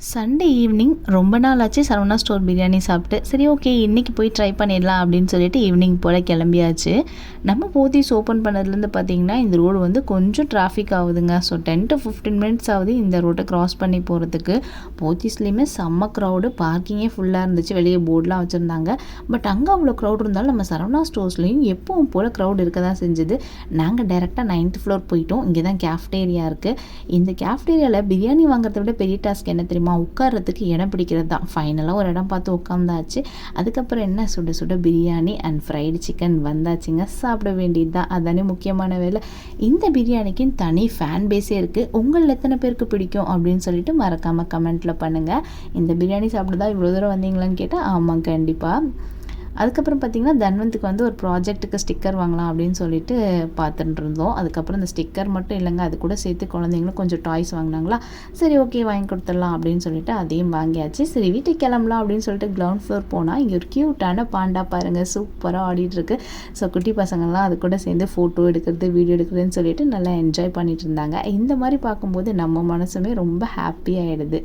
Sunday evening ரொம்ப நாள் ஆச்சு சரவணா ஸ்டோர் பிரியாணி சாப்பிட்டு. சரி ஓகே இன்றைக்கி போய் ட்ரை பண்ணிடலாம் அப்படின்னு சொல்லிட்டு ஈவினிங் போல் கிளம்பியாச்சு. நம்ம போத்தீஸ் ஓப்பன் பண்ணதுலேருந்து பார்த்திங்கன்னா இந்த ரோடு வந்து கொஞ்சம் டிராஃபிக் ஆகுதுங்க. ஸோ 10 to 15 மினிட்ஸ் ஆகுது இந்த ரோட்டை க்ராஸ் பண்ணி போகிறதுக்கு. போத்தீஸ்லேயுமே செம்ம க்ரௌடு, பார்க்கிங்கே ஃபுல்லாக இருந்துச்சு, வெளியே போர்டெலாம் வச்சுருந்தாங்க. பட் அங்கே அவ்வளோ க்ரௌட் இருந்தாலும் நம்ம சரவணா ஸ்டோர்ஸ்லேயும் எப்பவும் போல் க்ரௌட் இருக்க தான் செஞ்சுது. நாங்கள் டேரெக்டாக 9th ஃப்ளோர் போயிட்டோம். இங்கே தான் கேஃப்டேரியா இருக்குது. இந்த கேஃப்டேரியாவில் பிரியாணி வாங்குறத விட பெரிய டாஸ்க் என்ன தெரியுமா? உட்கார்றதுக்கு இடம் பிடிக்கிறது தான். ஃபைனலாக ஒரு இடம் பார்த்து உட்காந்தாச்சு. அதுக்கப்புறம் என்ன, சுட சுட பிரியாணி அண்ட் ஃப்ரைடு சிக்கன் வந்தாச்சுங்க. சாப்பிட வேண்டியது தான், அதானே முக்கியமான வேலை. இந்த பிரியாணிக்கு தனி ஃபேன் பேஸே இருக்குது. உங்களில் எத்தனை பேருக்கு பிடிக்கும் அப்படின்னு சொல்லிட்டு மறக்காமல் கமெண்ட்டில் பண்ணுங்கள். இந்த பிரியாணி சாப்பிடுதா இவ்வளோ தூரம் வந்தீங்களான்னு கேட்டால் ஆமாம் கண்டிப்பாக. அதுக்கப்புறம் பார்த்திங்கன்னா தன்வந்துக்கு வந்து ஒரு ப்ராஜெக்ட்டுக்கு ஸ்டிக்கர் வாங்கலாம் அப்படின்னு சொல்லிட்டு பார்த்துட்டு இருந்தோம். அதுக்கப்புறம் இந்த ஸ்டிக்கர் மட்டும் இல்லைங்க, அது கூட சேர்த்து குழந்தைங்களும் கொஞ்சம் டாய்ஸ் வாங்கினாங்களா. சரி ஓகே வாங்கி கொடுத்துடலாம் அப்படின்னு சொல்லிட்டு அதையும் வாங்கியாச்சு. சரி வீட்டுக்கு கிளம்பலாம் அப்படின்னு சொல்லிட்டு கிரவுண்ட் ஃப்ளோர் போனால் இங்கே ஒரு க்யூட்டான பாண்டா பாருங்கள், சூப்பராக ஆடிட்டுருக்கு. ஸோ குட்டி பசங்கள்லாம் அது கூட சேர்ந்து ஃபோட்டோ எடுக்கிறது, வீடியோ எடுக்கிறதுன்னு சொல்லிட்டு நல்லா என்ஜாய் பண்ணிட்டு இருந்தாங்க. இந்த மாதிரி பார்க்கும்போது நம்ம மனசுமே ரொம்ப ஹாப்பியாகிடுது.